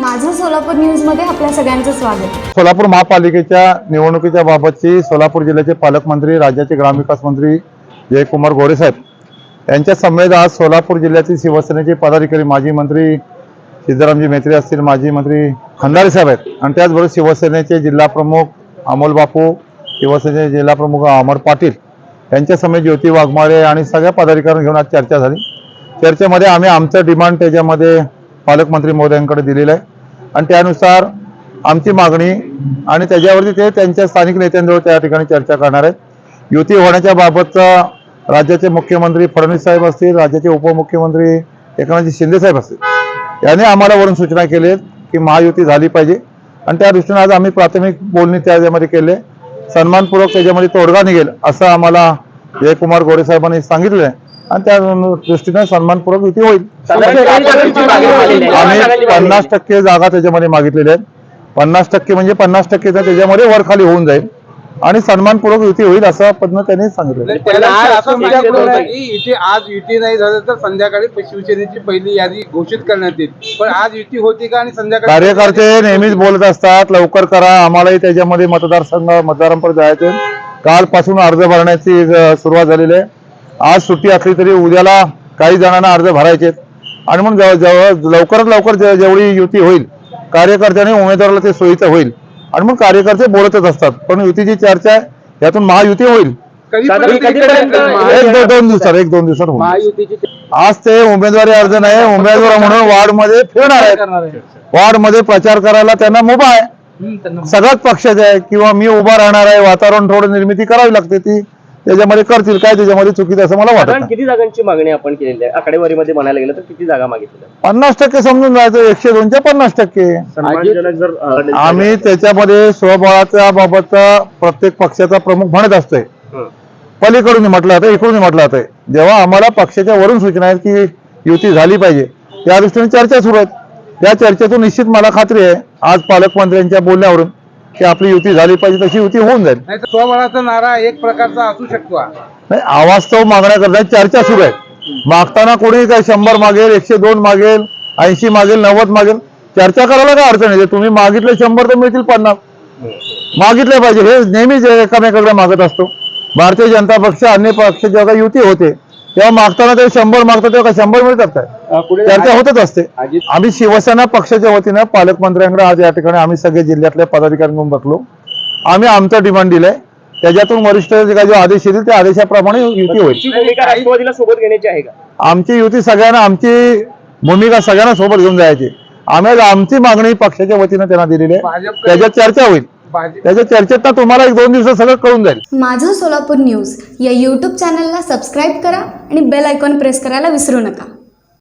माझं सोलापूर न्यूज मध्ये आपल्या सगळ्यांचं स्वागत। सोलापूर महापालिकेच्या निवडणुकीच्या बाबतची सोलापूर जिल्ह्याचे पालकमंत्री, राज्याचे ग्रामविकास मंत्री जयकुमार गोरे साहेब यांच्या समेत आज सोलापूर जिल्ह्यातील शिवसेनेचे पदाधिकारी, माजी मंत्री सिद्धरामजी मेत्रे असतील, माजी मंत्री खंदारे साहेब आहेत आणि त्याचबरोबर शिवसेनेचे जिल्हा प्रमुख अमोल बापू, शिवसेनेचे जिल्हा प्रमुख अमर पाटील यांच्या समेत ज्योती वाघमारे आणि सगळ्या पदाधिकाऱ्यांना घेऊन आज चर्चा झाली। चर्चेमध्ये आम्ही आमचं डिमांड त्याच्यामध्ये पालकमंत्री महोदयांकडे दिलेलं आहे आणि त्यानुसार आमची मागणी आणि त्याच्यावरती ते त्यांच्या स्थानिक नेत्यांजवळ त्या ठिकाणी चर्चा करणार आहेत। युती होण्याच्या बाबतचा राज्याचे मुख्यमंत्री फडणवीस साहेब असतील, राज्याचे उपमुख्यमंत्री एकनाथ शिंदे साहेब असतील यांनी आम्हाला वरून सूचना केली आहेत की महायुती झाली पाहिजे आणि त्या दृष्टीने आज आम्ही प्राथमिक बोलणी त्याच्यामध्ये केले। सन्मानपूर्वक त्याच्यामध्ये तोडगा निघेल असं आम्हाला जयकुमार गोरे साहेबांनी सांगितलं आहे आणि त्या दृष्टीने सन्मानपूर्वक युती होईल। आम्ही 50% जागा त्याच्यामध्ये मागितलेल्या आहेत। 50% म्हणजे 50% त्याच्यामध्ये वर खाली होऊन जाईल आणि सन्मानपूर्वक युती होईल असं पद्धतीने त्यांनी सांगितलं। इथे आज युती नाही झालं तर संध्याकाळी शिवसेनेची पहिली यादी घोषित करण्यात येईल, पण आज युती होती का? आणि संध्याकाळी कार्यकर्ते नेहमीच बोलत असतात लवकर करा, आम्हालाही त्याच्यामध्ये मतदारांपर्यंत जायचं। कालपासून अर्ज भरण्याची सुरुवात झालेली आहे। आज सुट्टी असली तरी उद्याला काही जणांना अर्ज भरायचे आणि मग लवकरात लवकर जेवढी युती होईल कार्यकर्त्यांनी उमेदवाराला ते सोयीचं होईल आणि मग कार्यकर्ते बोलतच असतात, पण युतीची चर्चा आहे, यातून महायुती होईल। एक दोन दिवसात होईल। आज ते उमेदवारी अर्ज नाही, उमेदवार म्हणून वार्डमध्ये फिरणार आहेत, वार्डमध्ये प्रचार करायला त्यांना मुभा आहे, सगळ्याच पक्षाचे आहे किंवा मी उभा राहणार आहे, वातावरण थोडं निर्मिती करावी लागते, ती त्याच्यामध्ये करतील, काय त्याच्यामध्ये चुकीचं असं मला वाटतं। किती जागांची मागणी आपण केलेली आहे? आकडेवारीमध्ये म्हणायला गेलं तर किती जागा मागितल्या? 50% समजून जायचं, 102च्या 50%। आम्ही त्याच्यामध्ये स्वबळाच्या बाबतचा प्रत्येक पक्षाचा प्रमुख म्हणत असतोय, पलीकडून म्हटलं जातं, इकडून म्हटलं जातंय। जेव्हा आम्हाला पक्षाच्या वरून सूचना आहेत की युती झाली पाहिजे, त्या दृष्टीने चर्चा सुरू आहेत। त्या चर्चेतून निश्चित मला खात्री आहे आज पालकमंत्र्यांच्या बोलण्यावरून की आपली युती झाली पाहिजे, तशी युती होऊन जाईल। स्वबळाचा नारा एक प्रकारचा असू शकतो नाही, अवास्तव मागण्या करता चर्चा सुरू आहे। मागताना कोणी काय 100 मागेल, 102 मागेल, 80 मागेल, 90 मागेल, चर्चा करायला काय अडचण आहे? तुम्ही मागितले 100 तर मिळतील 50 मागितले पाहिजे, हे नेहमीच एकामेकाकडे मागत असतो। भारतीय जनता पक्ष अन्य पक्ष जेव्हा युती होते तेव्हा मागताना ते 100 मागतात तेव्हा 100 मिळतात काय? चर्चा होतच असते। आम्ही शिवसेना पक्षाच्या वतीनं पालकमंत्र्यांकडे आज या ठिकाणी आम्ही सगळे जिल्ह्यातल्या पदाधिकाऱ्यांकडून बसलो, आम्ही आमचं डिमांड दिलंय, त्याच्यातून वरिष्ठ जो आदेश येतील त्या आदेशाप्रमाणे युती होईल। राष्ट्रवादीला सोबत घेण्याची आहे का? आमची युती सगळ्यांना, आमची भूमिका सगळ्यांना सोबत घेऊन जायची। आम्ही आमची मागणी पक्षाच्या वतीनं त्यांना दिलेली आहे, त्याच्यात चर्चा होईल, त्याच्या चर्चेत ना तुम्हाला 1-2 दिवसात सगळं कळून जाईल। माझं सोलापूर न्यूज या YouTube चॅनलला सबस्क्राईब करा आणि बेल आयकॉन प्रेस करायला विसरू नका।